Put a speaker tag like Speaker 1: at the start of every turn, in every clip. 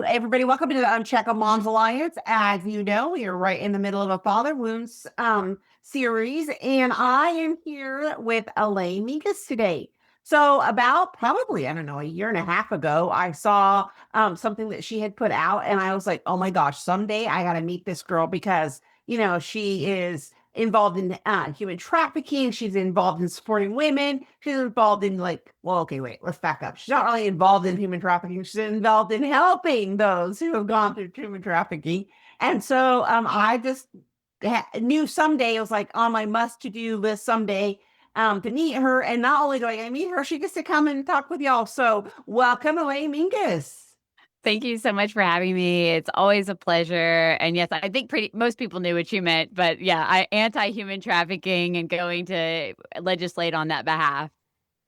Speaker 1: Everybody, welcome to the Uncheck a Mom's Alliance. As you know, we are right in the middle of a father wounds series, and I am here with Elaine Mingus today. So, about probably, I don't know, a year and a half ago, I saw something that she had put out, and I was like, oh my gosh, someday I got to meet this girl because, she is involved in human trafficking. She's involved in supporting women. She's involved in well, okay, wait, let's back up. She's not really involved in human trafficking. She's involved in helping those who have gone through human trafficking. And so I just knew someday it was like on my must to do list someday to meet her. And not only do I get to meet her, she gets to come and talk with y'all. So welcome, Elaine Mingus.
Speaker 2: Thank you so much for having me. It's always a pleasure. And yes, I think most people knew what you meant, but yeah, anti-human trafficking and going to legislate on that behalf.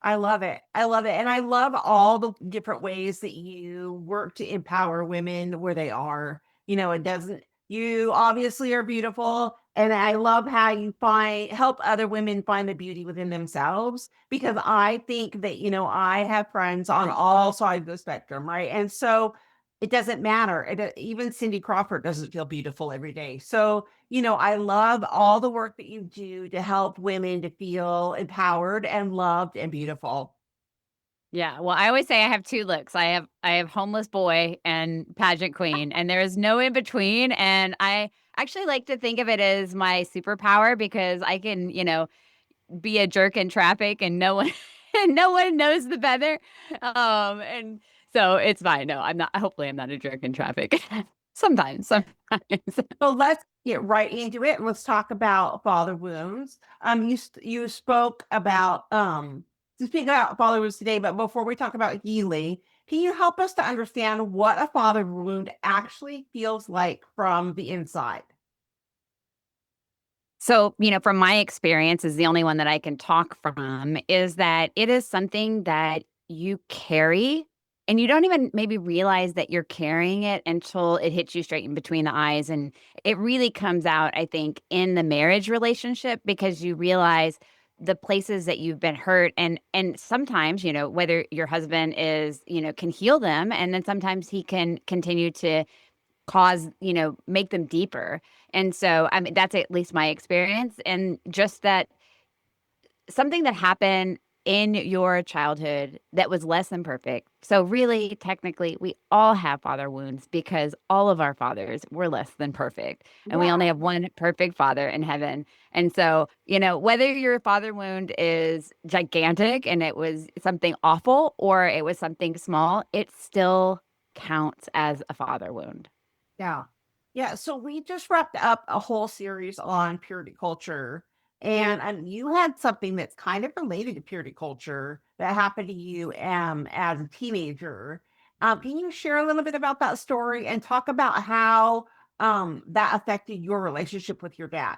Speaker 1: I love it. I love it. And I love all the different ways that you work to empower women where they are. It doesn't, you obviously are beautiful. And I love how you help other women find the beauty within themselves because I think that, I have friends on all sides of the spectrum, right? And so it doesn't matter. Even Cindy Crawford doesn't feel beautiful every day. So, I love all the work that you do to help women to feel empowered and loved and beautiful.
Speaker 2: Yeah, well, I always say I have two looks. I have homeless boy and pageant queen, and there is no in between. And I actually like to think of it as my superpower because I can, be a jerk in traffic and no one and no one knows the better. And so it's fine. No, I'm not. Hopefully, I'm not a jerk in traffic. Sometimes.
Speaker 1: So let's get right into it. Let's talk about father wounds. You spoke about to speak about father wounds today, but before we talk about healing, can you help us to understand what a father wound actually feels like from the inside?
Speaker 2: So, from my experience, is the only one that I can talk from, is that it is something that you carry and you don't even maybe realize that you're carrying it until it hits you straight in between the eyes. And it really comes out, I think, in the marriage relationship because you realize the places that you've been hurt and sometimes, whether your husband is, can heal them and then sometimes he can continue to cause, make them deeper. And so, I mean, that's at least my experience. And just that something that happened in your childhood that was less than perfect. So, really, technically, we all have father wounds because all of our fathers were less than perfect. And we
Speaker 1: Yeah.
Speaker 2: only have one perfect father in heaven. And so, whether your father wound is gigantic and it was something awful or it was something small, it still counts as a father wound.
Speaker 1: Yeah. Yeah. So we just wrapped up a whole series on purity culture. And you had something that's kind of related to purity culture that happened to you as a teenager. Can you share a little bit about that story and talk about how that affected your relationship with your dad?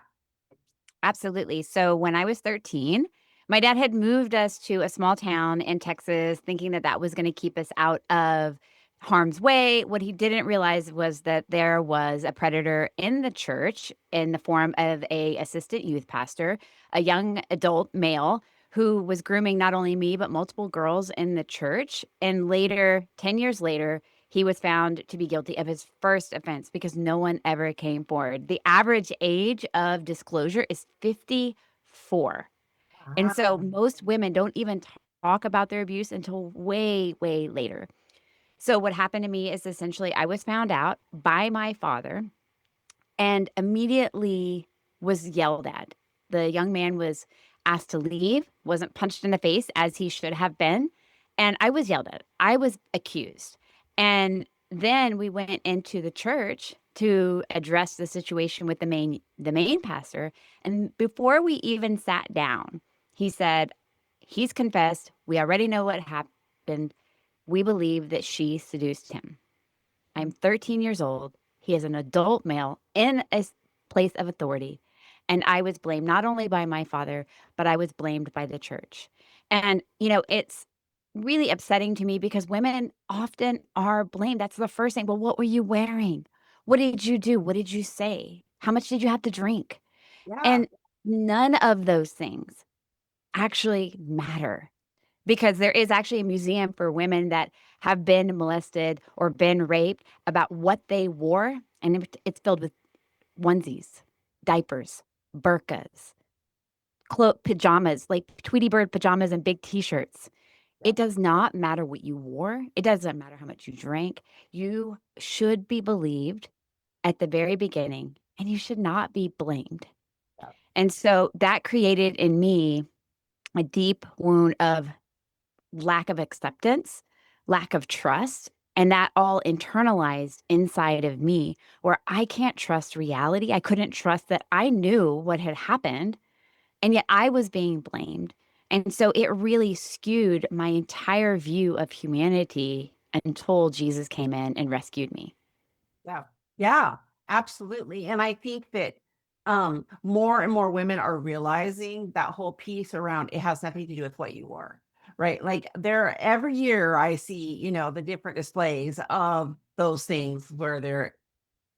Speaker 2: Absolutely. So when I was 13, my dad had moved us to a small town in Texas, thinking that that was going to keep us out of harm's way. What he didn't realize was that there was a predator in the church in the form of a assistant youth pastor, a young adult male who was grooming not only me but multiple girls in the church. And later, 10 years later, he was found to be guilty of his first offense because no one ever came forward. The average age of disclosure is 54. And so
Speaker 1: Wow.
Speaker 2: most women don't even talk about their abuse until way, way later. So what happened to me is essentially I was found out by my father and immediately was yelled at. The young man was asked to leave, wasn't punched in the face as he should have been, and I was yelled at. I was accused. And then we went into the church to address the situation with the main pastor, and before we even sat down, he said, "He's confessed. We already know what happened. We believe that she seduced him." I'm 13 years old. He is an adult male in a place of authority. And I was blamed not only by my father, but I was blamed by the church. And, it's really upsetting to me because women often are blamed. That's the first thing. Well, what were you wearing? What did you do? What did you say? How much did you have to drink?
Speaker 1: Yeah.
Speaker 2: And none of those things actually matter. because there is actually a museum for women that have been molested or been raped about what they wore. And it's filled with onesies, diapers, burqas, pajamas, like Tweety Bird pajamas and big t-shirts.
Speaker 1: Yeah.
Speaker 2: It does not matter what you wore. It doesn't matter how much you drank. You should be believed at the very beginning, and you should not be blamed.
Speaker 1: Yeah.
Speaker 2: And so that created in me a deep wound of lack of acceptance, lack of trust, and that all internalized inside of me where I can't trust reality. I couldn't trust that I knew what had happened, and yet I was being blamed. And so it really skewed my entire view of humanity until Jesus came in and rescued me.
Speaker 1: Yeah. Yeah, absolutely. And I think that more and more women are realizing that whole piece around it has nothing to do with what you wore. Right. Like there every year I see, the different displays of those things where they're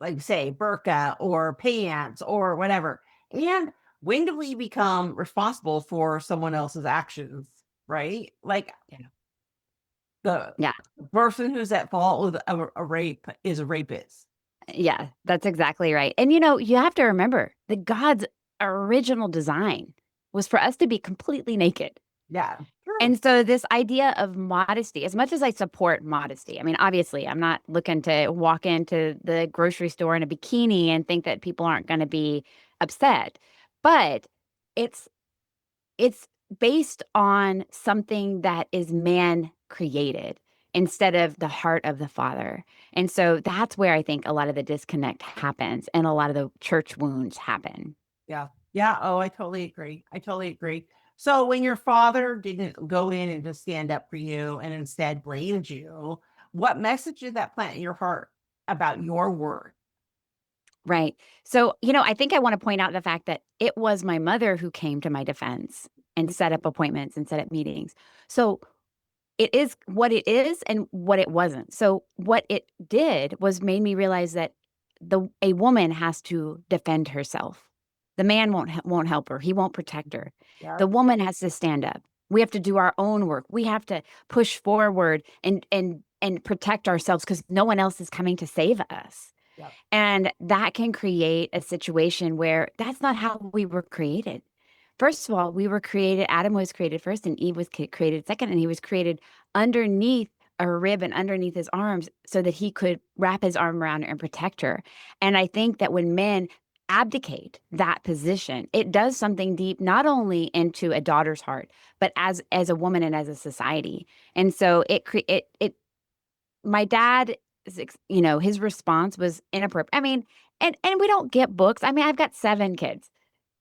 Speaker 1: like say burqa or pants or whatever. And when do we become responsible for someone else's actions? Right. Like
Speaker 2: Yeah.
Speaker 1: the
Speaker 2: Yeah.
Speaker 1: person who's at fault with a rape is a rapist.
Speaker 2: Yeah, that's exactly right. And you have to remember that God's original design was for us to be completely naked.
Speaker 1: Yeah. True.
Speaker 2: And so this idea of modesty, as much as I support modesty, I mean, obviously, I'm not looking to walk into the grocery store in a bikini and think that people aren't going to be upset. But it's it's based on something that is man created instead of the heart of the Father. And so that's where I think a lot of the disconnect happens and a lot of the church wounds happen.
Speaker 1: Yeah. Yeah. Oh, I totally agree. I totally agree. So when your father didn't go in and just stand up for you and instead blamed you, what message did that plant in your heart about your worth?
Speaker 2: Right. So, I think I want to point out the fact that it was my mother who came to my defense and set up appointments and set up meetings. So it is what it is and what it wasn't. So what it did was made me realize that a woman has to defend herself. The man won't help her. He won't protect her.
Speaker 1: Yeah.
Speaker 2: The woman has to stand up. We have to do our own work. We have to push forward and protect ourselves because no one else is coming to save us.
Speaker 1: Yeah.
Speaker 2: And that can create a situation where that's not how we were created. First of all, Adam was created first and Eve was created second, and he was created underneath a rib and underneath his arms so that he could wrap his arm around her and protect her. And I think that when men abdicate that position, it does something deep, not only into a daughter's heart, but as a woman and as a society. And so my dad, his response was inappropriate. I mean, and we don't get books. I mean, I've got 7 kids.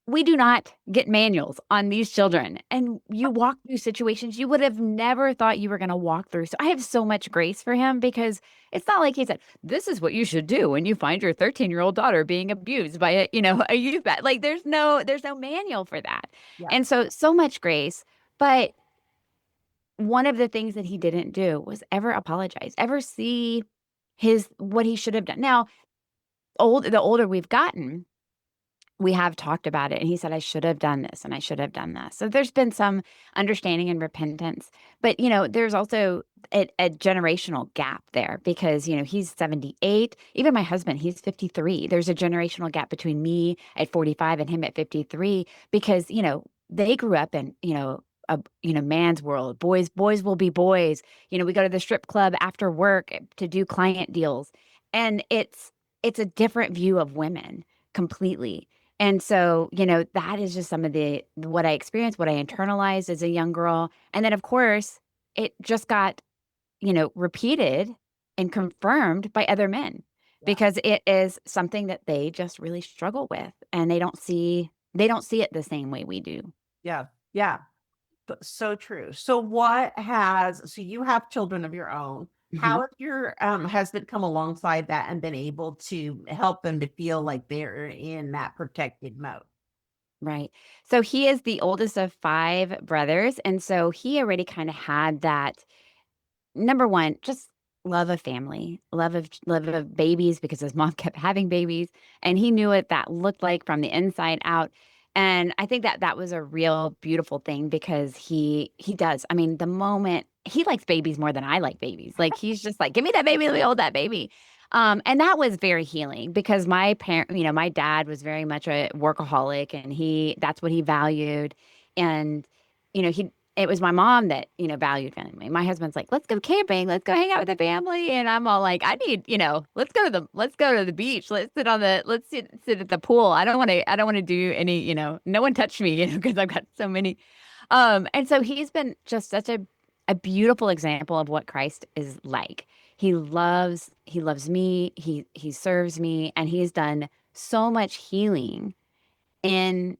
Speaker 2: We do not get manuals on these children. And you walk through situations you would have never thought you were going to walk through. So I have so much grace for him because it's not like he said, this is what you should do when you find your 13-year-old daughter being abused by a youth bat. Like there's no manual for that.
Speaker 1: Yeah.
Speaker 2: And so much grace. But one of the things that he didn't do was ever apologize, ever see what he should have done. Now, the older we've gotten, we have talked about it, and he said, I should have done this and I should have done this. So there's been some understanding and repentance, but there's also a generational gap there because he's 78. Even my husband, he's 53. There's a generational gap between me at 45 and him at 53 because they grew up in a man's world. Boys will be boys. We go to the strip club after work to do client deals, and it's a different view of women completely. And so, that is just some of what I experienced, what I internalized as a young girl. And then, of course, it just got, repeated and confirmed by other men
Speaker 1: Yeah.
Speaker 2: because it is something that they just really struggle with and they don't see it the same way we do.
Speaker 1: Yeah. Yeah. So true. So you have children of your own. How
Speaker 2: Mhm.
Speaker 1: has your husband come alongside that and been able to help them to feel like they're in that protected mode?
Speaker 2: Right. So he is the oldest of 5 brothers. And so he already kind of had that. Number 1, just love of family, love of babies because his mom kept having babies, and he knew what that looked like from the inside out. And I think that that was a real beautiful thing because he does. I mean, the moment he likes babies more than I like babies. Like he's just like, give me that baby, let me hold that baby. And that was very healing because my parent, my dad was very much a workaholic and that's what he valued. And, he it was my mom that, valued family. My husband's like, let's go camping, let's go hang out with the family. And I'm all like, I need, let's go to the beach. Let's sit at the pool. I don't want to do any, no one touched me, because I've got so many. And so he's been just such a beautiful example of what Christ is like. He loves me, he serves me, and he's done so much healing in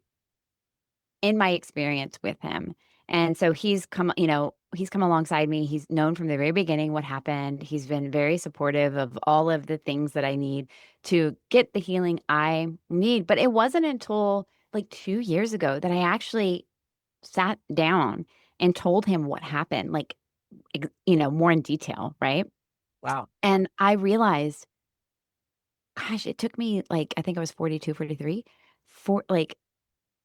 Speaker 2: my experience with him. And so he's come alongside me. He's known from the very beginning what happened. He's been very supportive of all of the things that I need to get the healing I need. But it wasn't until like 2 years ago that I actually sat down and told him what happened, like, more in detail. Right.
Speaker 1: Wow.
Speaker 2: And I realized, gosh, it took me like, I think I was 42, 43, for like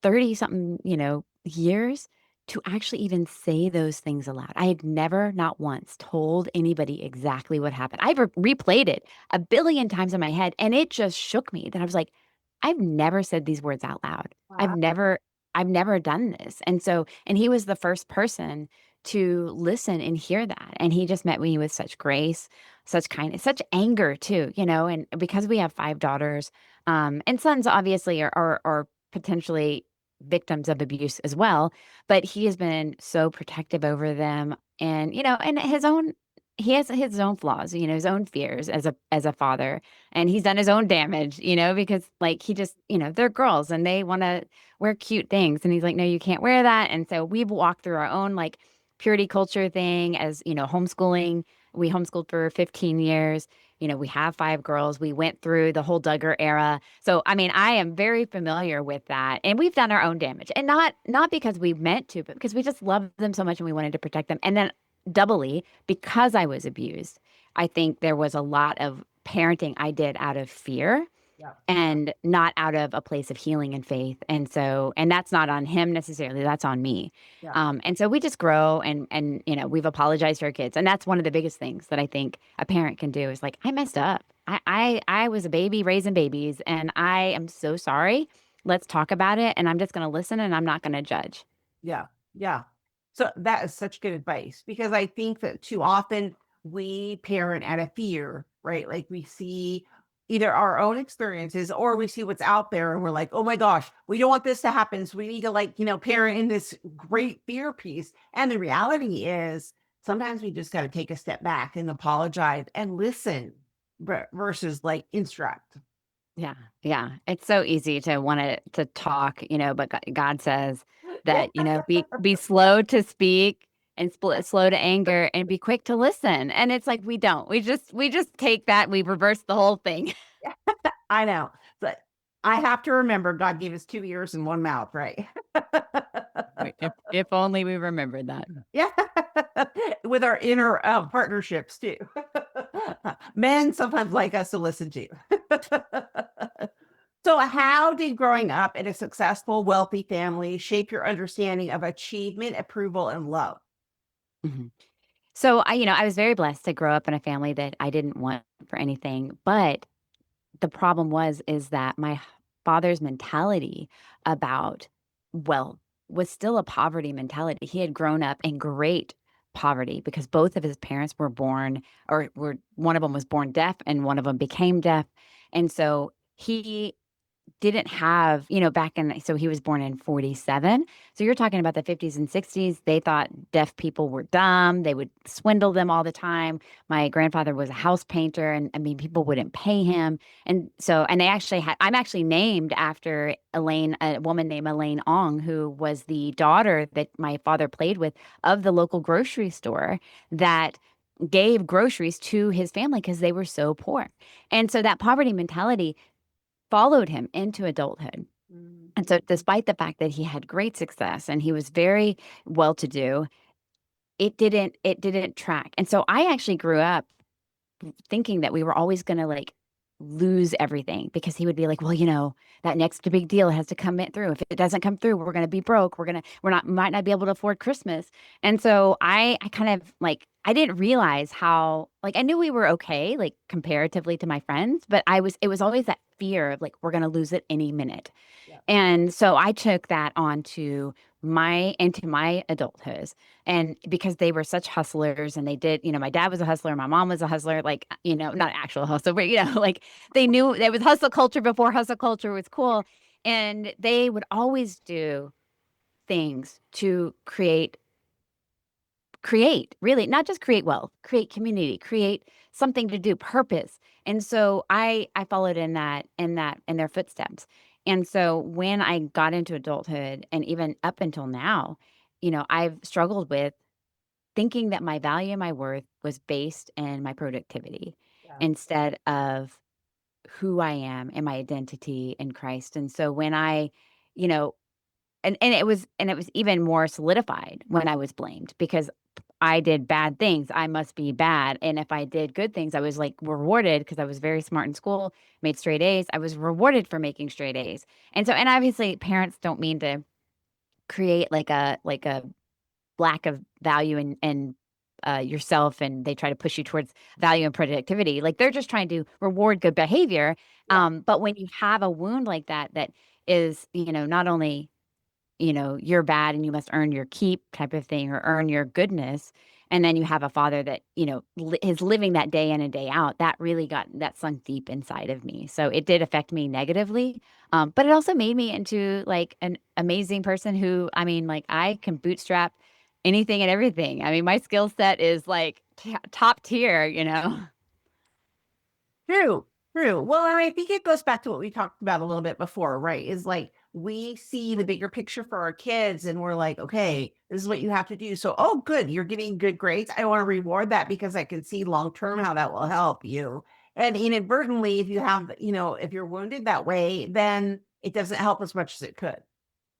Speaker 2: 30 something, years to actually even say those things aloud. I had never, not once, told anybody exactly what happened. I've replayed it a billion times in my head, and it just shook me that I was like, I've never said these words out loud. I've
Speaker 1: Wow.
Speaker 2: never, I've never done this. And he was the first person to listen and hear that. And he just met me with such grace, such kindness, such anger too, and because we have 5 daughters, and sons obviously are potentially victims of abuse as well, but he has been so protective over them, and and he has his own flaws, his own fears as a father, and he's done his own damage, because like he just, they're girls and they want to wear cute things, and he's like, no, you can't wear that. And so we've walked through our own like purity culture thing, as homeschooling. We homeschooled for 15 years. We have 5 girls. We went through the whole Duggar era. So, I mean, I am very familiar with that. And we've done our own damage. And not because we meant to, but because we just love them so much and we wanted to protect them. And then doubly, because I was abused, I think there was a lot of parenting I did out of fear
Speaker 1: Yeah.
Speaker 2: and not out of a place of healing and faith. And that's not on him necessarily, that's on me.
Speaker 1: Yeah.
Speaker 2: And so we just grow, and we've apologized to our kids. And that's one of the biggest things that I think a parent can do is like, I messed up. I was a baby raising babies, and I am so sorry. Let's talk about it. And I'm just going to listen, and I'm not going to judge.
Speaker 1: Yeah. Yeah. So that is such good advice, because I think that too often we parent out of fear, right? Like we see either our own experiences or we see what's out there and we're like, oh my gosh, we don't want this to happen. So we need to, like, parent in this great fear piece. And the reality is sometimes we just got to take a step back and apologize and listen versus like instruct.
Speaker 2: Yeah. Yeah. It's so easy to want to talk, but God says that, be slow to speak and slow to anger and be quick to listen. And it's like, we don't, we just take that. We reverse the whole thing.
Speaker 1: I know, but I have to remember God gave us 2 ears and 1 mouth, right?
Speaker 2: If only we remembered that.
Speaker 1: Yeah. With our inner, partnerships too. Men sometimes like us to listen to. So how did growing up in a successful, wealthy family shape your understanding of achievement, approval, and love?
Speaker 2: Mhm. So I was very blessed to grow up in a family that I didn't want for anything, but the problem is that my father's mentality about wealth was still a poverty mentality. He had grown up in great poverty because both of his parents were born, or were one of them was born deaf and one of them became deaf. And so he didn't have, back in, so he was born in 47. So you're talking about the 50s and 60s. They thought deaf people were dumb. They would swindle them all the time. My grandfather was a house painter, and I mean, people wouldn't pay him. And they actually I'm actually named after Elaine, a woman named Elaine Ong, who was the daughter that my father played with of the local grocery store that gave groceries to his family because they were so poor. And so that poverty mentality followed him into adulthood.
Speaker 1: Mm.
Speaker 2: And so despite the fact that he had great success and he was very well to do, it didn't track. And so I actually grew up thinking that we were always going to like lose everything because he would be like, well, that next big deal has to come through. If it doesn't come through, we're going to be broke. Might not be able to afford Christmas. And so I kind of like, I didn't realize how, like, I knew we were okay, like comparatively to my friends, but it was always that fear of like, we're going to lose it any minute.
Speaker 1: Yeah.
Speaker 2: And so I took that onto into my adulthood. And because they were such hustlers and they did, my dad was a hustler, my mom was a hustler, like, not actual hustle, but, like they knew there was hustle culture before hustle culture was cool. And they would always do things to create really not just create wealth, create community, create something to do, purpose. And so I followed in their footsteps. And so when I got into adulthood and even up until now, I've struggled with thinking that my value and my worth was based in my productivity
Speaker 1: Yeah.
Speaker 2: instead of who I am and my identity in Christ. And so when you know, and it was even more solidified when I was blamed because I did bad things. I must be bad. And if I did good things, I was like rewarded because I was very smart in school, made straight A's. I was rewarded for making straight A's. And so, and obviously parents don't mean to create like a lack of value in yourself, and they try to push you towards value and productivity. Like they're just trying to reward good behavior.
Speaker 1: Yeah.
Speaker 2: But when you have a wound like that, that is, not only you're bad and you must earn your keep type of thing or earn your goodness. And then you have a father that, is living that day in and day out. That really that sunk deep inside of me. So it did affect me negatively. But it also made me into like an amazing person who, I mean, like I can bootstrap anything and everything. I mean, my skill set is like top tier.
Speaker 1: True, true. Well, and I think it goes back to what we talked about a little bit before, right? Is like we see the bigger picture for our kids and we're like, okay, this is what you have to do. So, oh, good, you're getting good grades. I want to reward that because I can see long term how that will help you. And inadvertently, if you have, if you're wounded that way, then it doesn't help as much as it could.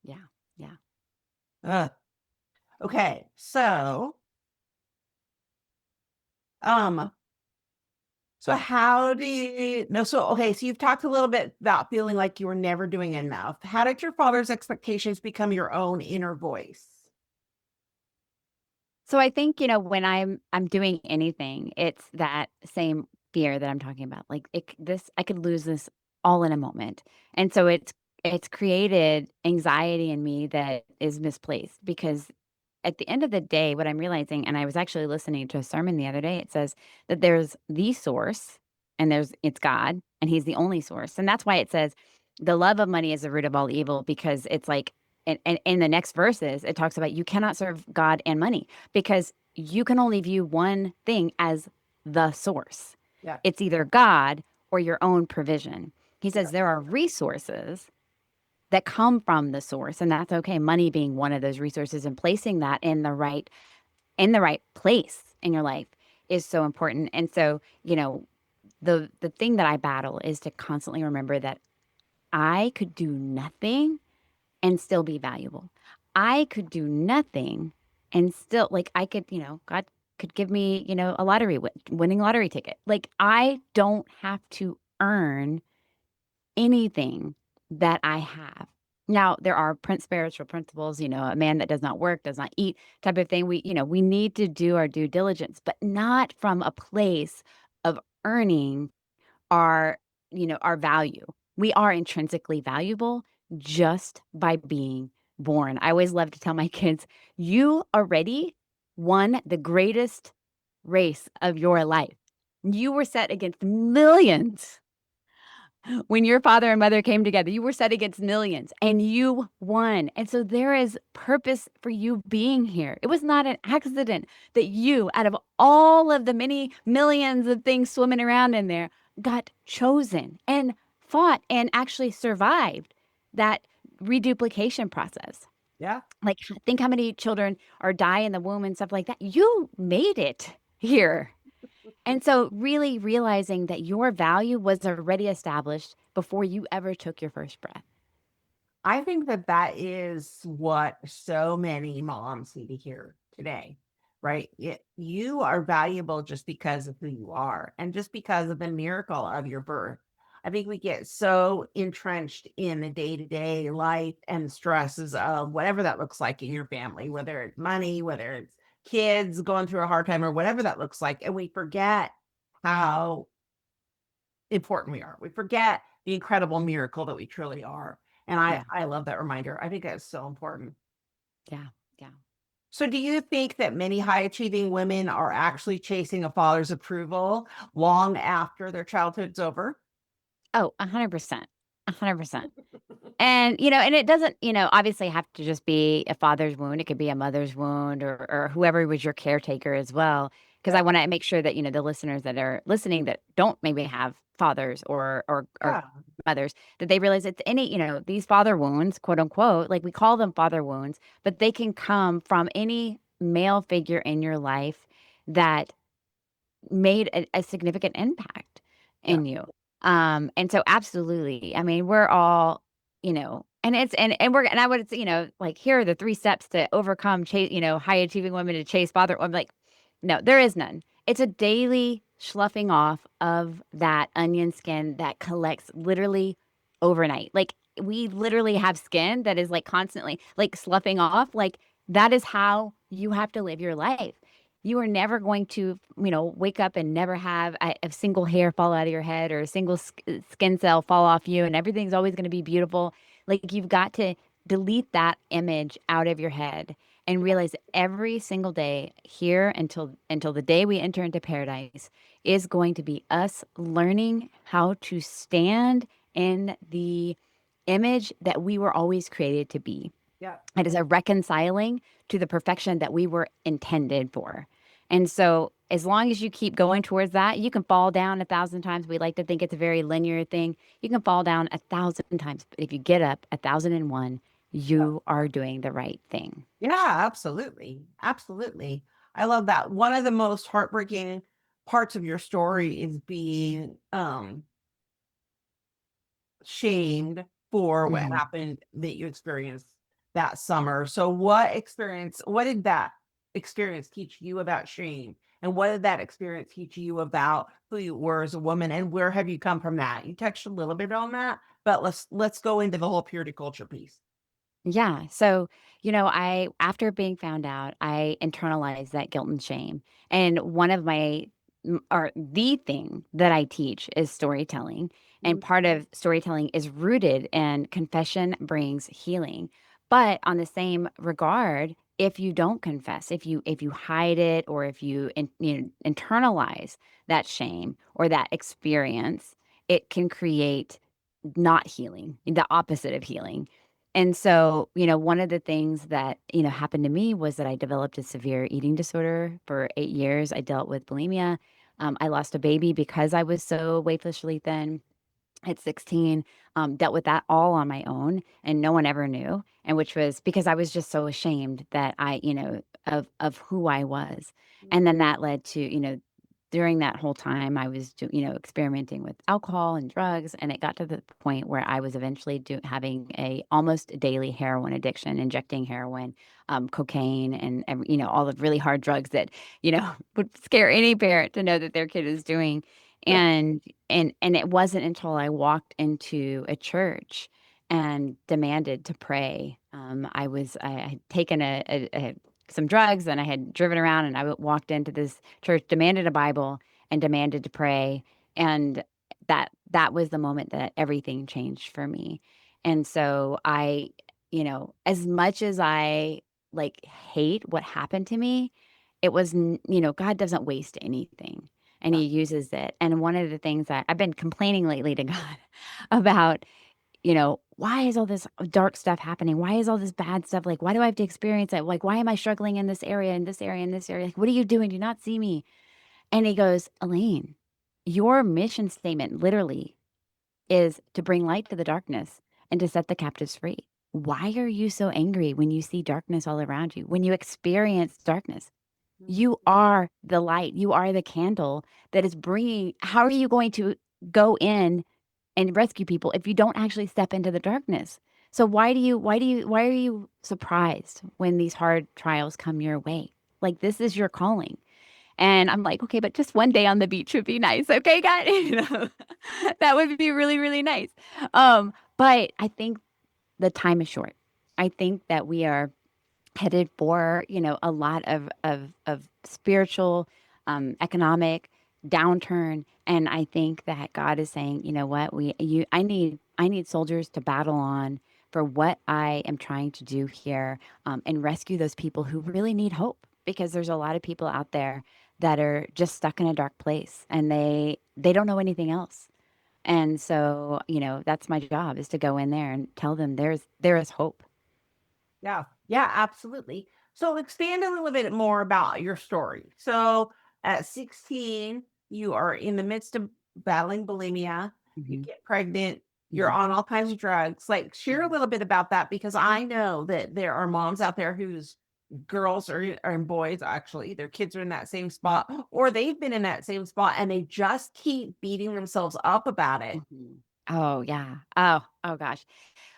Speaker 2: Yeah. Yeah.
Speaker 1: Ugh. Okay. Um, so how do you no, so okay, so you've talked a little bit about feeling like you were never doing enough. How did your father's expectations become your own inner voice?
Speaker 2: So I think, when I'm doing anything, it's that same fear that I'm talking about. Like I could lose this all in a moment. And so it's created anxiety in me that is misplaced because at the end of the day, what I'm realizing, and I was actually listening to a sermon the other day, it says that there's the source and it's God and he's the only source. And that's why it says the love of money is the root of all evil, because it's like, and in the next verses, it talks about you cannot serve God and money because you can only view one thing as the source.
Speaker 1: Yeah.
Speaker 2: It's either God or your own provision. He
Speaker 1: Yeah.
Speaker 2: says there are resources that come from the source, and that's okay. Money being one of those resources, and placing that in the right place in your life is so important. And so, the thing that I battle is to constantly remember that I could do nothing and still be valuable. I could do nothing and still, like, I could, God could give me, a winning lottery ticket. Like, I don't have to earn anything that I have. Now, there are spiritual principles, a man that does not work, does not eat type of thing. We need to do our due diligence, but not from a place of earning our, our value. We are intrinsically valuable just by being born. I always love to tell my kids, you already won the greatest race of your life. You were set against millions. When your father and mother came together, you were set against millions and you won. And so there is purpose for you being here. It was not an accident that you, out of all of the many millions of things swimming around in there, got chosen and fought and actually survived that reduplication process.
Speaker 1: Yeah.
Speaker 2: Like, think how many children are die in the womb and stuff like that. You made it here. And so really realizing that your value was already established before you ever took your first breath.
Speaker 1: I think that that is what so many moms need to hear today, right? You are valuable just because of who you are and just because of the miracle of your birth. I think we get so entrenched in the day-to-day life and the stresses of whatever that looks like in your family, whether it's money, whether it's kids going through a hard time or whatever that looks like. And we forget how important we are. We forget the incredible miracle that we truly are. And I,
Speaker 2: Yeah.
Speaker 1: I love that reminder. I think that's so important.
Speaker 2: Yeah. Yeah.
Speaker 1: So, do you think that many high achieving women are actually chasing a father's approval long after their childhood's over?
Speaker 2: Oh, 100%. 100%. And, and it doesn't, obviously have to just be a father's wound. It could be a mother's wound or whoever was your caretaker as well. Because
Speaker 1: Yeah.
Speaker 2: I want to make sure that, the listeners that are listening that don't maybe have fathers or
Speaker 1: Yeah.
Speaker 2: mothers, that they realize it's any, these father wounds, quote unquote, like we call them father wounds, but they can come from any male figure in your life that made a significant impact
Speaker 1: Yeah.
Speaker 2: in you. And so absolutely. I mean, we're all, and it's and we're and I would say, like here are the 3 steps to overcome chase, high achieving women to chase father. I'm like, no, there is none. It's a daily sloughing off of that onion skin that collects literally overnight. Like we literally have skin that is like constantly like sloughing off. Like that is how you have to live your life. You are never going to, wake up and never have a single hair fall out of your head or a single skin cell fall off you, and everything's always going to be beautiful. Like you've got to delete that image out of your head and realize every single day here until the day we enter into paradise is going to be us learning how to stand in the image that we were always created to be.
Speaker 1: Yeah.
Speaker 2: It is a reconciling to the perfection that we were intended for. And so, as long as you keep going towards that, you can fall down 1,000 times. We like to think it's a very linear thing. You can fall down 1,000 times, but if you get up 1,001, you are doing the right thing.
Speaker 1: Yeah, absolutely. Absolutely. I love that. One of the most heartbreaking parts of your story is being shamed for what
Speaker 2: Mhm.
Speaker 1: happened that you experienced that summer. So what did that experience teach you about shame? And what did that experience teach you about who you were as a woman and where have you come from that? You touched a little bit on that, but let's go into the whole purity culture piece.
Speaker 2: Yeah. So, after being found out, I internalized that guilt and shame. And one of or the thing that I teach is storytelling. And
Speaker 1: Mhm.
Speaker 2: part of storytelling is rooted in confession brings healing. But on the same regard, if you don't confess, if you hide it, or if internalize that shame or that experience, it can create not healing, the opposite of healing. And so, one of the things that, happened to me was that I developed a severe eating disorder for 8 years. I dealt with bulimia. I lost a baby because I was so waifishly thin at 16, dealt with that all on my own and no one ever knew. And which was because I was just so ashamed that of who I was. And then that led to, during that whole time I was, experimenting with alcohol and drugs. And it got to the point where I was eventually having a almost daily heroin addiction, injecting heroin, cocaine and, all the really hard drugs that, would scare any parent to know that their kid is doing. And and it wasn't until I walked into a church and demanded to pray. I had taken some drugs and I had driven around and walked into this church, demanded a Bible and demanded to pray. And that was the moment that everything changed for me. And so as much as I like hate what happened to me, it was, God doesn't waste anything and
Speaker 1: Yeah.
Speaker 2: he uses it. And one of the things that I've been complaining lately to God about, why is all this dark stuff happening? Why is all this bad stuff? Like, why do I have to experience it? Like, why am I struggling in this area, in this area, in this area? Like, what are you doing? Do you not see me? And he goes, Elaine, your mission statement literally is to bring light to the darkness and to set the captives free. Why are you so angry when you see darkness all around you? When you experience darkness,
Speaker 1: Mhm.
Speaker 2: you are the light. You are the candle that is bringing. How are you going to go in and rescue people if you don't actually step into the darkness? So why are you surprised when these hard trials come your way? Like this is your calling. And I'm like, okay, but just one day on the beach would be nice. Okay, guys, that would be really, really nice. But I think the time is short. I think that we are headed for, a lot of spiritual, economic downturn. And I think that God is saying, you know what, I need soldiers to battle on for what I am trying to do here, and rescue those people who really need hope, because there's a lot of people out there that are just stuck in a dark place, and they don't know anything else. And so, that's my job, is to go in there and tell them there is hope.
Speaker 1: Yeah. Yeah, absolutely. So expand a little bit more about your story. So at 16, you are in the midst of battling bulimia, you
Speaker 2: Hmm.
Speaker 1: get pregnant, you're
Speaker 2: Hmm.
Speaker 1: on all kinds of drugs. Like, share a
Speaker 2: Hmm.
Speaker 1: little bit about that, because I know that there are moms out there whose girls or and boys, actually, their kids are in that same spot, or they've been in that same spot and they just keep beating themselves up about it.
Speaker 2: Hmm. Oh, yeah. Oh gosh.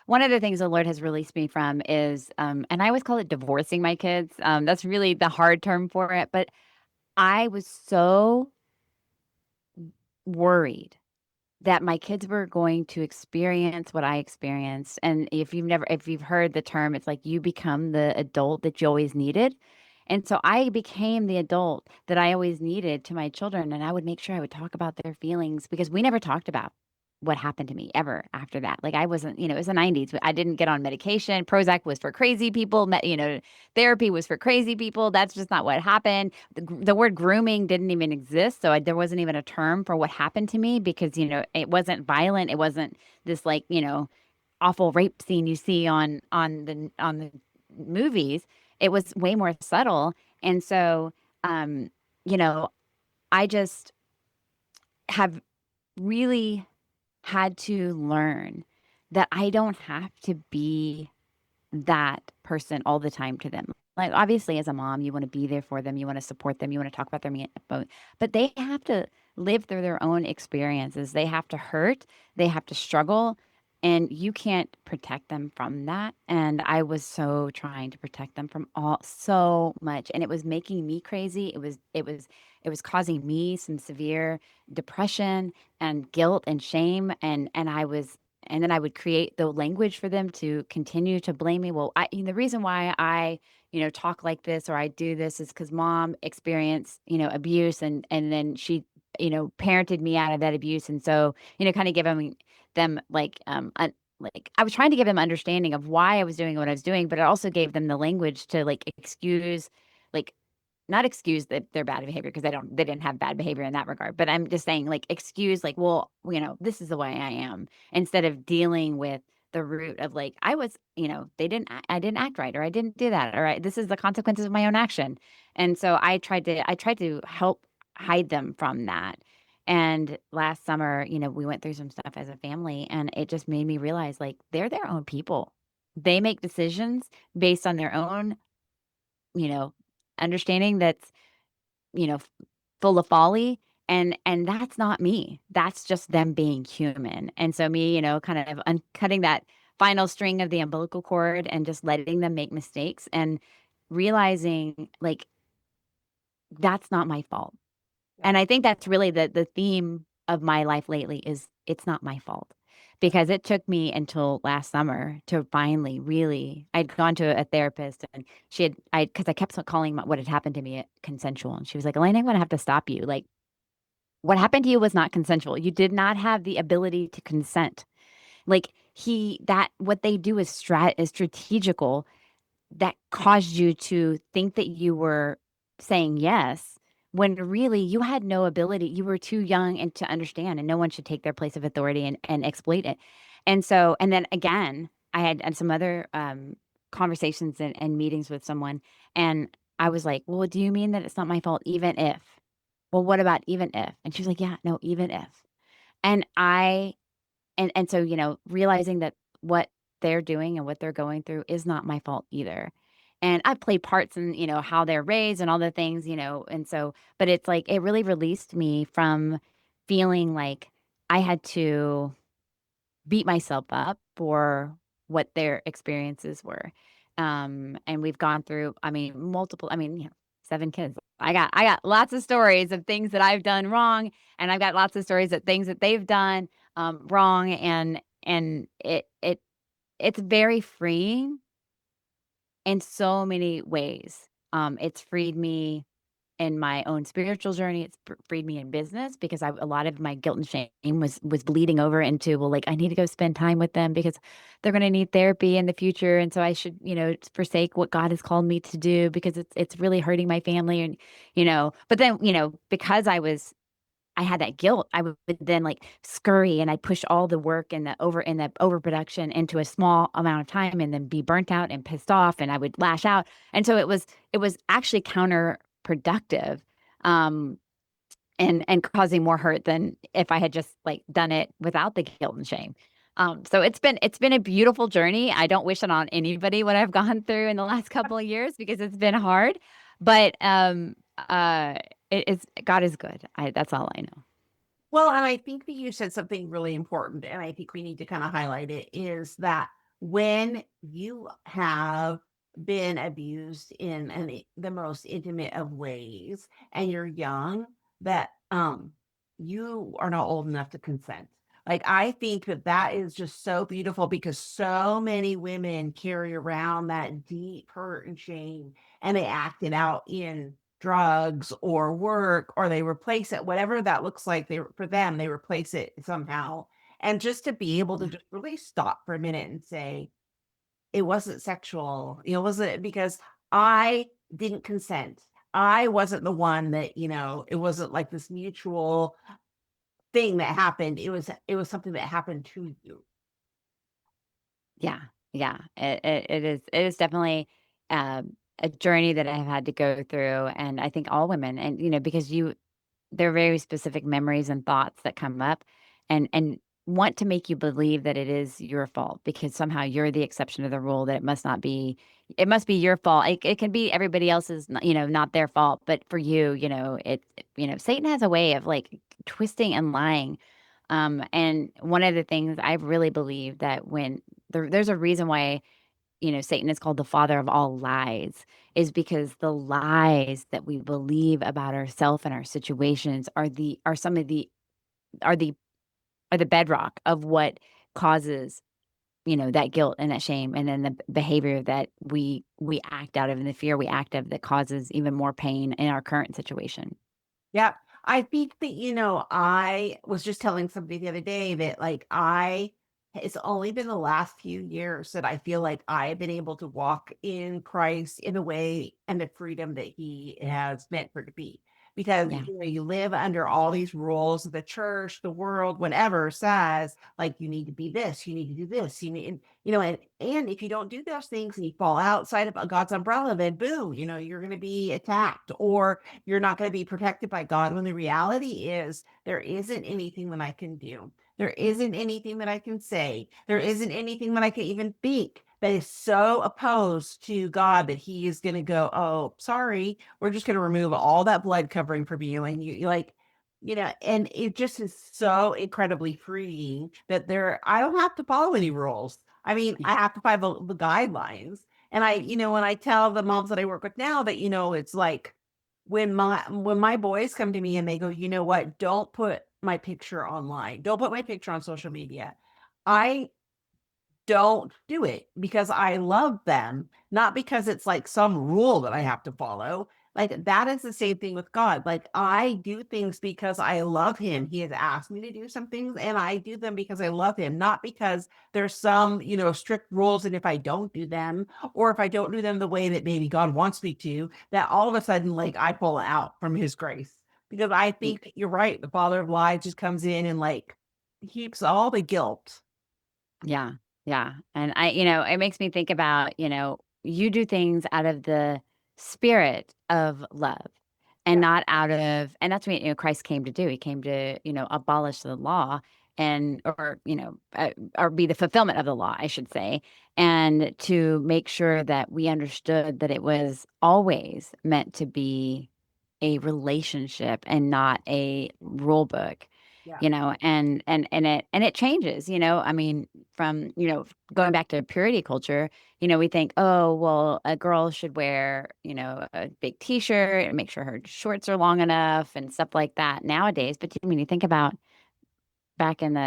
Speaker 2: One of the things the Lord has released me from is, and I always call it divorcing my kids. That's really the hard term for it. But I was so worried that my kids were going to experience what I experienced. And if you've heard the term, it's like you become the adult that you always needed. And so I became the adult that I always needed to my children. And I would make sure I would talk about their feelings, because we never talked about what happened to me ever after that. Like, I wasn't, it was the 90s, but I didn't get on medication. Prozac was for crazy people. Therapy was for crazy people. That's just not what happened. The word grooming didn't even exist. So there wasn't even a term for what happened to me, because, it wasn't violent. It wasn't this, like, awful rape scene you see on the movies. It was way more subtle. And so, um, you know, I just have really had to learn that I don't have to be that person all the time to them. Like, obviously, as a mom, you want to be there for them, you want to support them, you want to talk about but they have to live through their own experiences. They have to hurt, they have to struggle, and you can't protect them from that. And I was so trying to protect them from all so much, and it was making me crazy. It was causing me some severe depression and guilt and shame, and then I would create the language for them to continue to blame me. Well, the reason why I, talk like this or I do this is because mom experienced, abuse, and then she, parented me out of that abuse. And so, kind of giving them like I was trying to give them understanding of why I was doing what I was doing, but it also gave them the language to, like, excuse, like, not excuse their bad behavior, because they didn't have bad behavior in that regard, but I'm just saying, like, excuse, like, well, this is the way I am, instead of dealing with the root of, like, I didn't act right, or I didn't do that, or this is the consequences of my own action. And so I tried to help hide them from that. And last summer, we went through some stuff as a family, and it just made me realize, like, they're their own people. They make decisions based on their own, you know, understanding that's, you know, f full of folly, and that's not me. That's just them being human. And so me, kind of cutting that final string of the umbilical cord and just letting them make mistakes, and realizing, like, that's not my fault.
Speaker 1: Yeah.
Speaker 2: And I think that's really the theme of my life lately, is it's not my fault. Because it took me until last summer to finally really, I'd gone to a therapist, and because I kept calling what had happened to me consensual. And she was like, Elaine, I'm going to have to stop you. Like, what happened to you was not consensual. You did not have the ability to consent. Like, what they do is strategical, that caused you to think that you were saying yes, when really you had no ability. You were too young and to understand, and no one should take their place of authority and exploit it. And so, and then again, I had some other conversations and meetings with someone, and I was like, well, do you mean that it's not my fault, even if? Well, what about even if? And she was like, yeah, no, even if. And so, realizing that what they're doing and what they're going through is not my fault either. And I play parts in, how they're raised and all the things, and so, but it's like it really released me from feeling like I had to beat myself up for what their experiences were. And we've gone through, I mean, multiple, I mean, 7 kids. I got lots of stories of things that I've done wrong, and I've got lots of stories of things that they've done wrong, and it's very freeing in so many ways. It's freed me in my own spiritual journey. It's freed me in business because a lot of my guilt and shame was bleeding over into, well, like I need to go spend time with them because they're going to need therapy in the future, and so I should, forsake what God has called me to do because it's really hurting my family, and But then, because I had that guilt, I would then like scurry and I'd push all the work and the overproduction into a small amount of time and then be burnt out and pissed off and I would lash out. And so it was actually counterproductive. Um and causing more hurt than if I had just like done it without the guilt and shame. So it's been a beautiful journey. I don't wish it on anybody what I've gone through in the last couple of years because it's been hard, but it is God is good. That's all I know.
Speaker 1: Well, and I think that you said something really important, and I think we need to kind of highlight it is that when you have been abused in the most intimate of ways and you're young, that you are not old enough to consent. Like I think that that is just so beautiful because so many women carry around that deep hurt and shame and they act it out in drugs or work, or they replace it, whatever that looks like, they for them, they replace it somehow. And just to be able to
Speaker 2: Yeah.
Speaker 1: just really stop for a minute and say, it wasn't sexual, wasn't because I didn't consent. I wasn't the one that, it wasn't like this mutual thing that happened. It was something that happened to you.
Speaker 2: Yeah, yeah. It is definitely a journey that I've had to go through, and I think all women, and because there are very specific memories and thoughts that come up, and want to make you believe that it is your fault because somehow you're the exception to the rule. That it must be your fault. It can be everybody else's, not their fault, but for you, Satan has a way of like twisting and lying. And one of the things I really believe that when there's a reason why, Satan is called the father of all lies, is because the lies that we believe about ourselves and our situations are some of the are the are the bedrock of what causes, that guilt and that shame, and then the behavior that we act out of and the fear we act of that causes even more pain in our current situation.
Speaker 1: Yeah. I think that, I was just telling somebody the other day that it's only been the last few years that I feel like I've been able to walk in Christ in the way and the freedom that he has meant for it to be. Because,
Speaker 2: Yeah.
Speaker 1: you live under all these rules of the church, the world, whatever says, like, you need to be this, you need to do this, and if you don't do those things and you fall outside of God's umbrella, then boom, you're going to be attacked or you're not going to be protected by God when the reality is there isn't anything that I can do. There isn't anything that I can say. There isn't anything that I can even think that is so opposed to God that he is going to go, oh, sorry, we're just going to remove all that blood covering from you. And you like, and it just is so incredibly freeing that I don't have to follow any rules. I mean,
Speaker 2: Yeah.
Speaker 1: I have to follow the guidelines. And when I tell the moms that I work with now that, it's like, when my boys come to me and they go, "You know what? Don't put my picture online. Don't put my picture on social media." I don't do it because I love them, not because it's like some rule that I have to follow. Like that is the same thing with God. Like I do things because I love him. He has asked me to do some things and I do them because I love him, not because there's some, strict rules. And if I don't do them, or if I don't do them the way that maybe God wants me to, that all of a sudden, like I pull out from his grace. Because I
Speaker 2: Y
Speaker 1: think that you're right. The father of lies just comes in and like heaps all the guilt.
Speaker 2: yeah, yeah, and it makes me think about, you do things out of the spirit of love and
Speaker 1: Yeah.
Speaker 2: not out of, and that's what, Christ came to do. He came to, abolish the law and or be the fulfillment of the law, I should say, and to make sure that we understood that it was always meant to be a relationship and not a rule book.
Speaker 1: Yeah.
Speaker 2: And it changes, I mean, from, going back to purity culture, we think, oh, well, a girl should wear, a big t-shirt and make sure her shorts are long enough and stuff like that nowadays. But I mean, you think about back in the,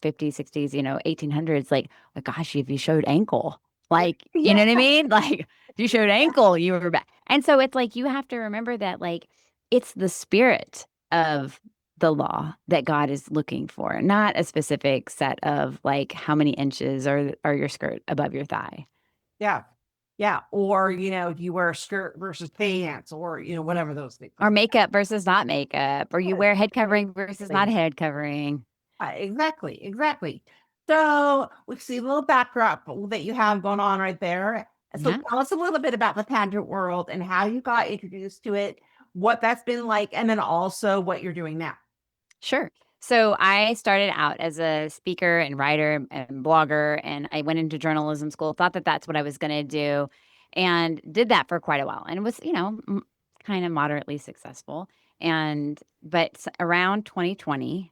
Speaker 2: 50s, 60s, 1800s, like, oh gosh, if you showed ankle, like, you
Speaker 1: Yeah.
Speaker 2: know what I mean? Like, if you showed ankle, you were bad. And so it's like, you have to remember that, like, it's the spirit of the law that God is looking for, not a specific set of like how many inches are your skirt above your thigh.
Speaker 1: Yeah. Yeah. Or, you wear a skirt versus pants or, whatever those things
Speaker 2: Or
Speaker 1: are.
Speaker 2: makeup versus not makeup, or you
Speaker 1: Yes,
Speaker 2: wear head covering versus not
Speaker 1: exactly.
Speaker 2: head covering.
Speaker 1: Exactly. Exactly. So we see a little backdrop that you have going on right there. So
Speaker 2: Yeah.
Speaker 1: tell us a little bit about the pageant world and how you got introduced to it, what that's been like, and then also what you're doing now.
Speaker 2: Sure. So I started out as a speaker and writer and blogger, and I went into journalism school, thought that that's what I was going to do, and did that for quite a while. And it was, kind of moderately successful. But around 2020,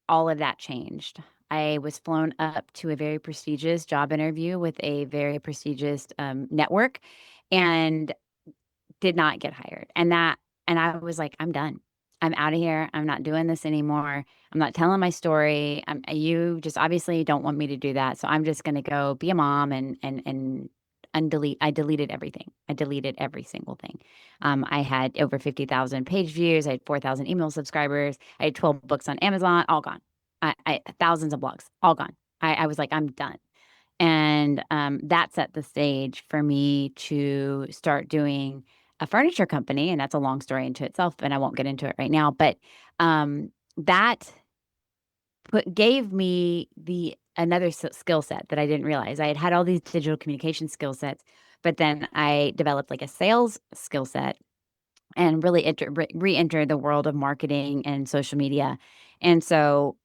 Speaker 2: all of that changed. I was flown up to a very prestigious job interview with a very prestigious network and did not get hired. And I was like, I'm done. I'm out of here. I'm not doing this anymore. I'm not telling my story. You just obviously don't want me to do that. So I'm just going to go be a mom and undelete. I deleted everything. I deleted every single thing. I had over 50,000 page views. I had 4,000 email subscribers. I had 12 books on Amazon, all gone. I thousands of blogs, all gone. I was like, I'm done. And that set the stage for me to start doing a furniture company. And that's a long story into itself, and I won't get into it right now. But that gave me the another skill set that I didn't realize. I had all these digital communication skill sets, but then I developed like a sales skill set and really re-enter the world of marketing and social media. And so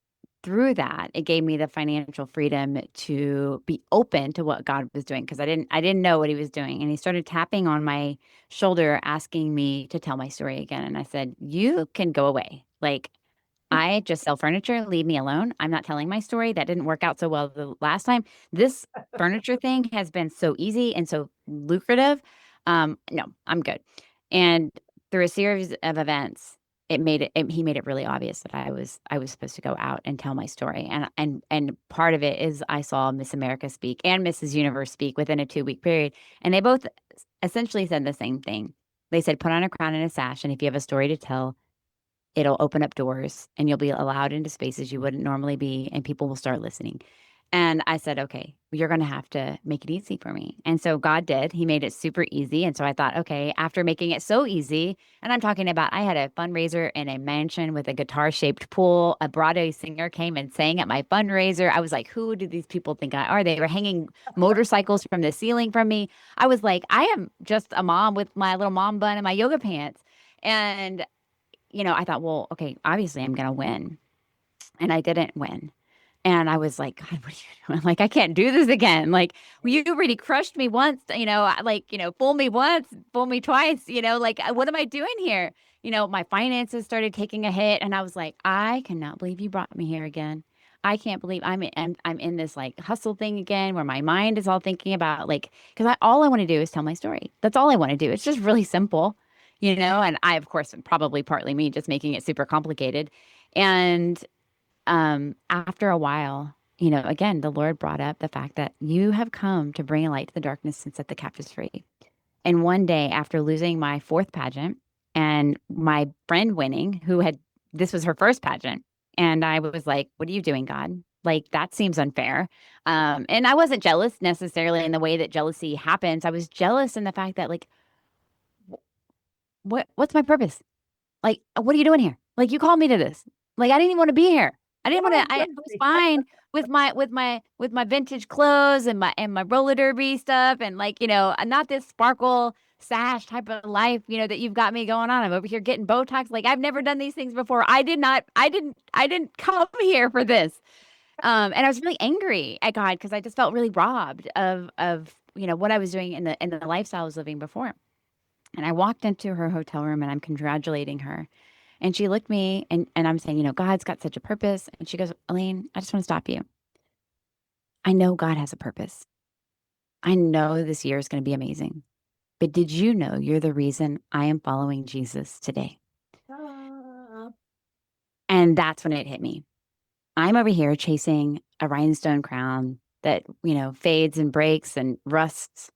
Speaker 2: through that, it gave me the financial freedom to be open to what God was doing, because I didn't know what he was doing. And he started tapping on my shoulder, asking me to tell my story again. And I said, "You can go away. Like, I just sell furniture. Leave me alone. I'm not telling my story. That didn't work out so well the last time. This furniture thing has been so easy and so lucrative. No, I'm good." And through a series of events, he made it really obvious that I was supposed to go out and tell my story. And part of it is I saw Miss America speak and Mrs. Universe speak within a 2-week period. And they both essentially said the same thing. They said, put on a crown and a sash, and if you have a story to tell, it'll open up doors and you'll be allowed into spaces you wouldn't normally be, and people will start listening. And I said, okay, you're going to have to make it easy for me. And so God did. He made it super easy. And so I thought, okay, after making it so easy, and I'm talking about, I had a fundraiser in a mansion with a guitar shaped pool. A Broadway singer came and sang at my fundraiser. I was like, who do these people think I are? They were hanging motorcycles from the ceiling from me. I was like, I am just a mom with my little mom bun and my yoga pants. And I thought, well, okay, obviously I'm going to win. And I didn't win. And I was like, God, what are you doing? Like, I can't do this again. Like, well, you already crushed me once, fool me once, fool me twice, like, what am I doing here? My finances started taking a hit. And I was like, I cannot believe you brought me here again. I can't believe I'm in this like hustle thing again, where my mind is all thinking about like, because all I want to do is tell my story. That's all I want to do. It's just really simple, and I, of course, probably partly me just making it super complicated. And after a while, again, the Lord brought up the fact that you have come to bring a light to the darkness and set the captives free. And one day, after losing my fourth pageant and my friend winning, this was her first pageant, and I was like, what are you doing, God? Like, that seems unfair. And I wasn't jealous necessarily in the way that jealousy happens. I was jealous in the fact that, like, what's my purpose? Like, what are you doing here? Like, you called me to this. Like, I didn't even want to be here. I didn't want
Speaker 1: Yeah,
Speaker 2: to. I was fine with my vintage clothes and my roller derby stuff, and like, not this sparkle sash type of life, that you've got me going on. I'm over here getting Botox. Like, I've never done these things before. I didn't come here for this. And I was really angry at God because I just felt really robbed of what I was doing in the lifestyle I was living before. And I walked into her hotel room and I'm congratulating her. And she looked me and I'm saying, God's got such a purpose. And she goes, Elaine, I just want to stop you. I know God has a purpose. I know this year is going to be amazing. But did you know you're the reason I am following Jesus today?
Speaker 1: Ah.
Speaker 2: And that's when it hit me. I'm over here chasing a rhinestone crown that, fades and breaks and rusts.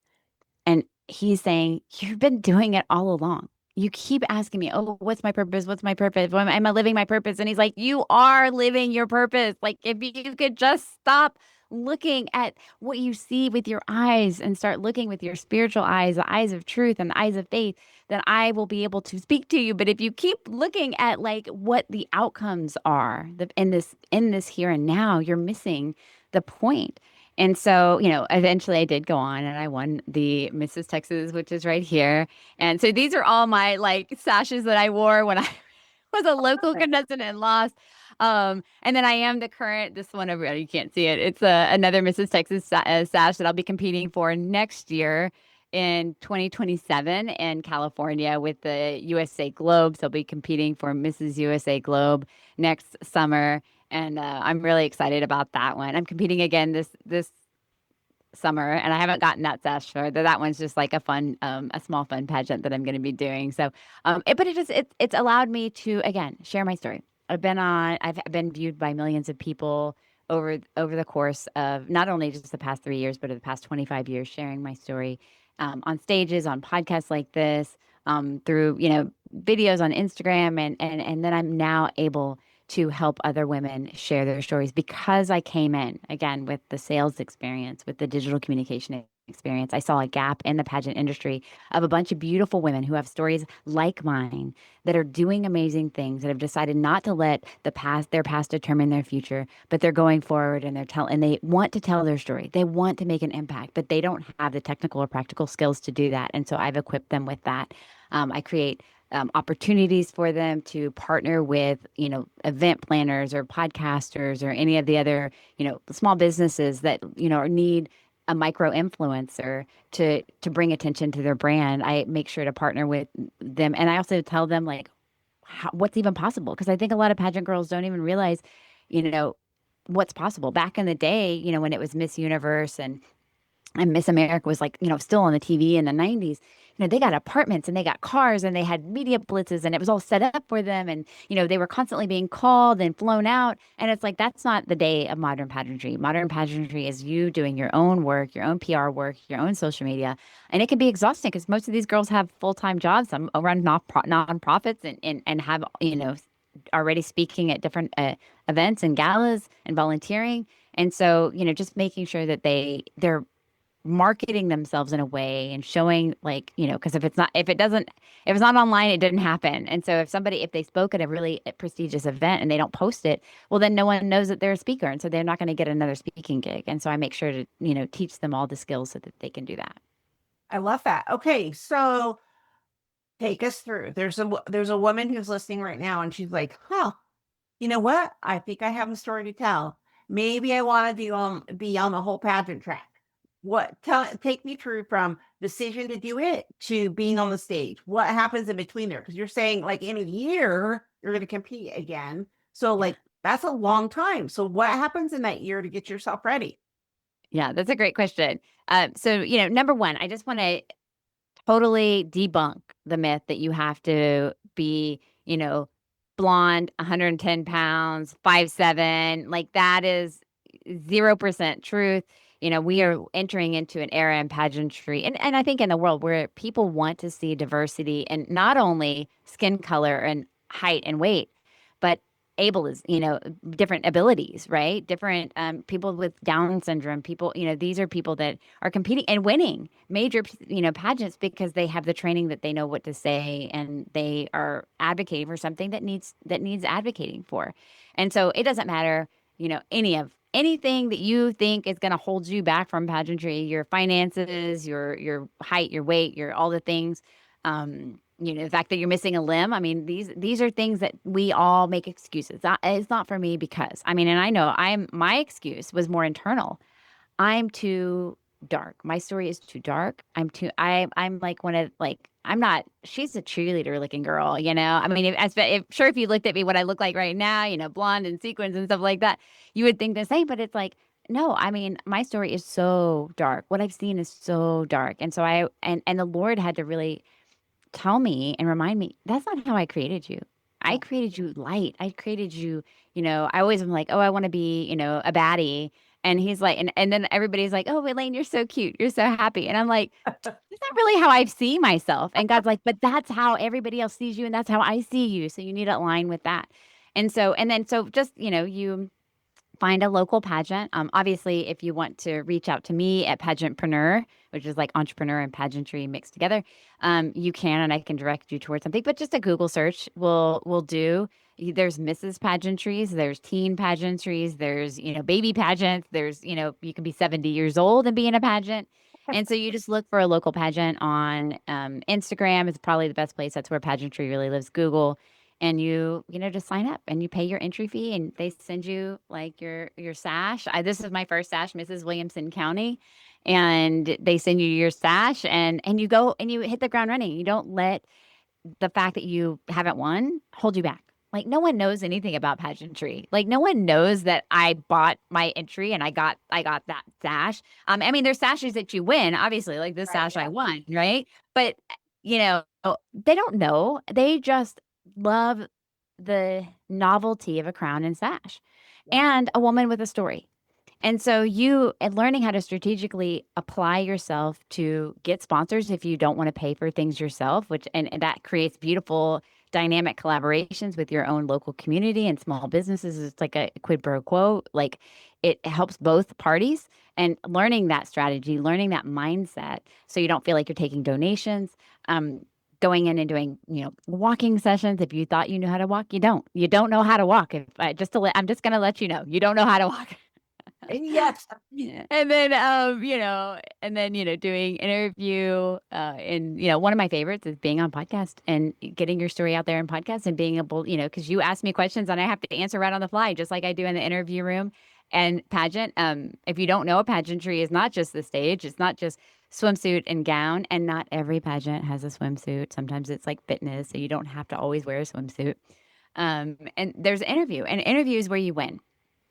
Speaker 2: And he's saying, you've been doing it all along. You keep asking me, oh, what's my purpose? What's my purpose? Am I living my purpose? And he's like, you are living your purpose. Like, if you could just stop looking at what you see with your eyes and start looking with your spiritual eyes, the eyes of truth and the eyes of faith, then I will be able to speak to you. But if you keep looking at like what the outcomes are in this here and now, you're missing the point. And so, eventually I did go on and I won the Mrs. Texas, which is right here. And so these are all my like sashes that I wore when I was a local contestant and lost. And then I am the current, this one over, you can't see it. It's another Mrs. Texas sash that I'll be competing for next year in 2027 in California with the USA Globe. So I'll be competing for Mrs. USA Globe next summer. And I'm really excited about that one. I'm competing again this summer, and I haven't gotten that sash for that one's just like a small fun pageant that I'm going to be doing. So, but it's allowed me to again share my story. I've been viewed by millions of people over the course of not only just the past 3 years, but of the past 25 years, sharing my story on stages, on podcasts like this, through videos on Instagram, and then I'm now able to help other women share their stories because I came in again with the sales experience, with the digital communication experience. I saw a gap in the pageant industry of a bunch of beautiful women who have stories like mine that are doing amazing things, that have decided not to let their past determine their future, but they're going forward and and they want to tell their story. They want to make an impact, but they don't have the technical or practical skills to do that. And so I've equipped them with that. I create opportunities for them to partner with, event planners or podcasters or any of the other, small businesses that, need a micro influencer to bring attention to their brand. I make sure to partner with them. And I also tell them like what's even possible. Because I think a lot of pageant girls don't even realize, you know, what's possible. Back in the day, when it was Miss Universe and Miss America was like, still on the TV in the 90s. They got apartments and they got cars and they had media blitzes and it was all set up for them. And, they were constantly being called and flown out. And it's like, that's not the day of modern pageantry. Modern pageantry is you doing your own work, your own PR work, your own social media. And it can be exhausting because most of these girls have full-time jobs. Some run nonprofits and have, already speaking at different events and galas and volunteering. And so, just making sure that they're marketing themselves in a way and showing like, because if it's not online, it didn't happen. And so if they spoke at a really prestigious event and they don't post it, well, then no one knows that they're a speaker. And so they're not going to get another speaking gig. And so I make sure to, teach them all the skills so that they can do that.
Speaker 1: I love that. Okay, so take us through. There's a woman who's listening right now, and she's like, "Huh, you know what? I think I have a story to tell. Maybe I want to be on the whole pageant track. Take me through from decision to do it to being on the stage. What happens in between there? Because you're saying like in a year you're going to compete again. So like that's a long time. So what happens in that year to get yourself ready?
Speaker 2: Yeah, that's a great question. So, number one, I just want to totally debunk the myth that you have to be, blonde, 110 pounds, 5'7". Like that is 0% truth. We are entering into an era in pageantry and I think in the world where people want to see diversity and not only skin color and height and weight, but able is, different abilities, right? Different people with Down syndrome, people, these are people that are competing and winning major, pageants because they have the training that they know what to say and they are advocating for something that needs advocating for. And so it doesn't matter, anything that you think is going to hold you back from pageantry, your finances, your height, your weight, your all the things. The fact that you're missing a limb. I mean, these are things that we all make excuses. It's not for me because and I know my excuse was more internal. I'm too dark. My story is too dark. I'm like one of like, I'm not, she's a cheerleader looking girl, you know? I mean, sure, if you looked at me, what I look like right now, you know, blonde and sequins and stuff like that, you would think the same, but it's like, no, I mean, my story is so dark. What I've seen is so dark. And so and the Lord had to really tell me and remind me, that's not how I created you. I
Speaker 1: Yeah.
Speaker 2: created you light. I created you, you know, I always am like, oh, I want to be, you know, a baddie. And he's like, and then everybody's like, oh, Elaine, you're so cute. You're so happy. And I'm like, that's not really how I see myself. And God's like, but that's how everybody else sees you. And that's how I see you. So you need to align with that. So just, you know, you find a local pageant. Obviously, if you want to reach out to me at Pageantpreneur, which is like entrepreneur and pageantry mixed together, you can, and I can direct you towards something. But just a Google search will do. There's Mrs. Pageantries, there's teen pageantries, there's, you know, baby pageants, there's, you know, you can be 70 years old and be in a pageant. And so you just look for a local pageant on Instagram is probably the best place. That's where pageantry really lives. Google, and you know, just sign up and you pay your entry fee and they send you like your sash. This is my first sash, Mrs. Williamson County, and they send you your sash and you go and you hit the ground running. You don't let the fact that you haven't won hold you back. Like no one knows anything about pageantry. Like no one knows that I bought my entry and I got that sash. I mean, there's sashes that you win, obviously, like this
Speaker 1: Right.
Speaker 2: sash I
Speaker 1: Yeah.
Speaker 2: won, right? But you know, they don't know. They just love the novelty of a crown and sash
Speaker 1: Yeah.
Speaker 2: and a woman with a story. And so you and learning how to strategically apply yourself to get sponsors if you don't want to pay for things yourself, and that creates beautiful dynamic collaborations with your own local community and small businesses. It's like a quid pro quo. Like it helps both parties and learning that strategy, learning that mindset so you don't feel like you're taking donations. Going in and doing, you know, walking sessions. If you thought you knew how to walk, you don't. You don't know how to walk. If I just to let, I'm just going to let you know, you don't know how to walk.
Speaker 1: And yes.
Speaker 2: Yeah. And then, you know, doing interview, and, you know, one of my favorites is being on podcast and getting your story out there in podcast and being able, you know, because you ask me questions and I have to answer right on the fly, just like I do in the interview room and pageant. If you don't know, pageantry is not just the stage. It's not just swimsuit and gown. And not every pageant has a swimsuit. Sometimes it's like fitness. So you don't have to always wear a swimsuit. And there's an interview, and interview is where you win.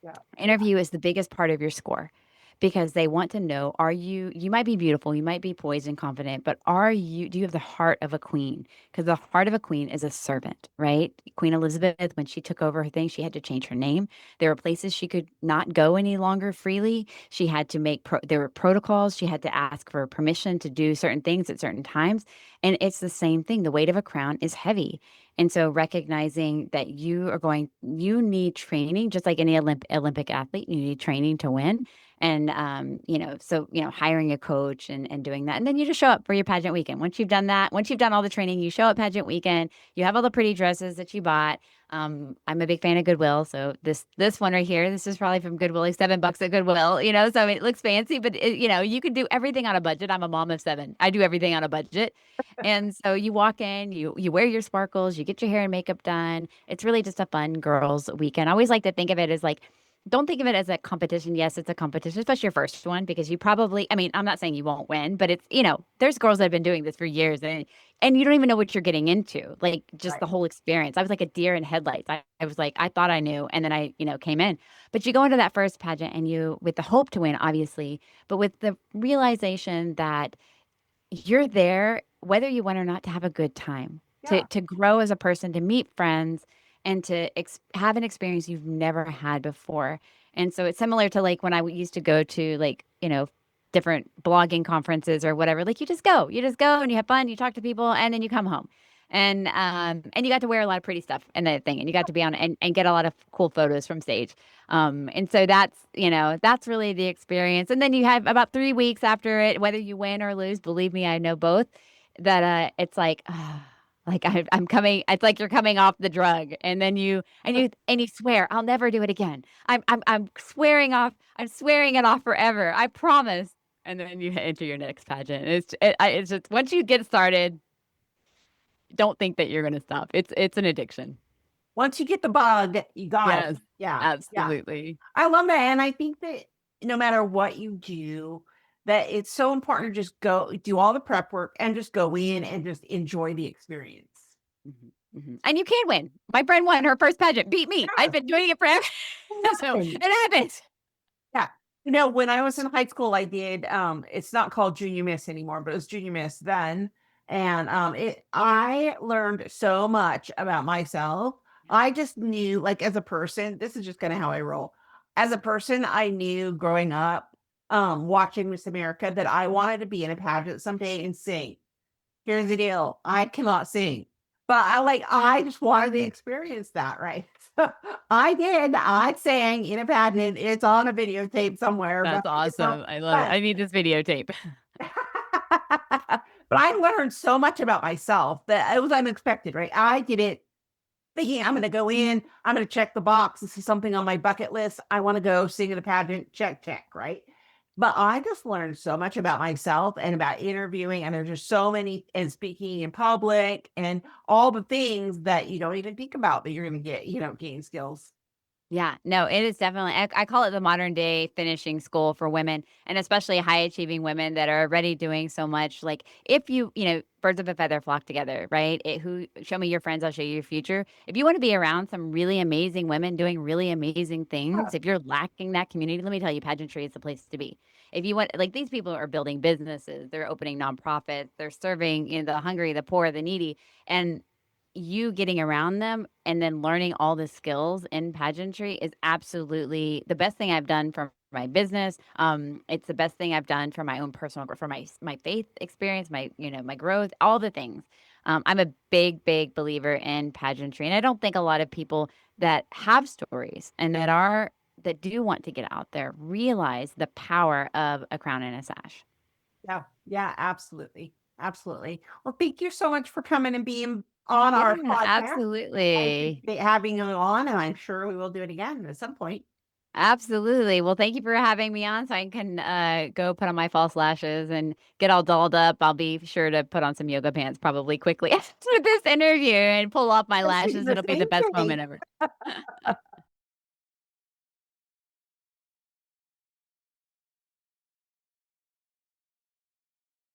Speaker 1: Yeah.
Speaker 2: Interview is the biggest part of your score because they want to know, are you might be beautiful, you might be poised and confident, but do you have the heart of a queen? Because the heart of a queen is a servant, right? Queen Elizabeth, when she took over her thing, she had to change her name. There were places she could not go any longer freely. She had to there were protocols. She had to ask for permission to do certain things at certain times. And it's the same thing. The weight of a crown is heavy. And so recognizing that you need training, just like any Olympic athlete, you need training to win. And, you know, so, you know, hiring a coach and doing that. And then you just show up for your pageant weekend. Once you've done that, once you've done all the training, you show up pageant weekend, you have all the pretty dresses that you bought. I'm a big fan of Goodwill. So this one right here, this is probably from Goodwill, like $7 at Goodwill, you know, so it looks fancy, but you know, you can do everything on a budget. I'm a mom of seven. I do everything on a budget. And so you walk in, you wear your sparkles, you get your hair and makeup done. It's really just a fun girls' weekend. I always like to think of it as like, don't think of it as a competition. Yes, it's a competition, especially your first one, because you probably, I mean, I'm not saying you won't win, but it's, you know, there's girls that have been doing this for years and you don't even know what you're getting into, like just
Speaker 1: Right.
Speaker 2: the whole experience. I was like a deer in headlights. I was like, I thought I knew. And then I, you know, came in. But you go into that first pageant and you, with the hope to win, obviously, but with the realization that you're there, whether you win or not, to have a good time,
Speaker 1: Yeah.
Speaker 2: to grow as a person, to meet friends, and to have an experience you've never had before. And so it's similar to like when I used to go to like, you know, different blogging conferences or whatever. Like you just go and you have fun, you talk to people, and then you come home. And you got to wear a lot of pretty stuff and that thing, and you got to be on and get a lot of cool photos from stage. And so that's, you know, that's really the experience. And then you have about 3 weeks after it, whether you win or lose, believe me, I know both, that it's like, like I'm coming, it's like you're coming off the drug. And then you swear, I'll never do it again. I'm I'm swearing it off forever. I promise. And then you enter your next pageant. It's just, once you get started, don't think that you're going to stop. It's an addiction.
Speaker 1: Once you get the bug, you got it.
Speaker 2: Yes,
Speaker 1: Yeah. Yeah.
Speaker 2: absolutely.
Speaker 1: I love that. And I think that no matter what you do, that it's so important to just go do all the prep work and just go in and just enjoy the experience.
Speaker 2: Mhm, mhm. And you can win. My friend won her first pageant, beat me. I've
Speaker 1: Yeah,
Speaker 2: been doing it forever. So
Speaker 1: fun.
Speaker 2: it happens.
Speaker 1: Yeah. You know, when I was in high school, I did, it's not called Junior Miss anymore, but it was Junior Miss then. And I learned so much about myself. I just knew, like, as a person, this is just kind of how I roll. As a person, I knew growing up, watching Miss America, that I wanted to be in a pageant someday and sing. Here's the deal, I cannot sing, but I just wanted to experience that, right? So, I did, I sang in a pageant, it's on a videotape somewhere, but
Speaker 2: That's awesome. I love it.
Speaker 1: but
Speaker 2: I need this videotape.
Speaker 1: but I learned so much about myself that it was unexpected, right? I did it thinking I'm gonna go in, I'm gonna check the box. This is something on my bucket list. I want to go sing in a pageant, check, check, right? But I just learned so much about myself and about interviewing, and there's just so many and speaking in public and all the things that you don't even think about that you're gonna get, gain skills.
Speaker 2: Yeah, no, it is definitely I call it the modern day finishing school for women, and especially high achieving women that are already doing so much. Like if birds of a feather flock together, right? Who show me your friends, I'll show you your future. If you want to be around some really amazing women doing really amazing
Speaker 1: Yeah,
Speaker 2: things, if you're lacking that community, let me tell you, pageantry is the place to be. If you want, like these people are building businesses, they're opening nonprofits, they're serving the hungry, the poor, the needy, and you getting around them and then learning all the skills in pageantry is absolutely the best thing I've done for my business. It's the best thing I've done for my own personal for my faith experience, my growth, all the things. I'm a big, big believer in pageantry, and I don't think a lot of people that have stories and that do want to get out there realize the power of a crown and a sash.
Speaker 1: yeah, yeah, absolutely, absolutely. Well, thank you so much for coming and being on our
Speaker 2: Yeah,
Speaker 1: podcast. I
Speaker 2: absolutely.
Speaker 1: appreciate having you on, and I'm sure we will do it again at some point.
Speaker 2: Absolutely. Well, thank you for having me on so I can go put on my false lashes and get all dolled up. I'll be sure to put on some yoga pants probably quickly after this interview and pull off my
Speaker 1: I see
Speaker 2: lashes.
Speaker 1: the
Speaker 2: It'll be the
Speaker 1: same
Speaker 2: best
Speaker 1: thing.
Speaker 2: moment ever.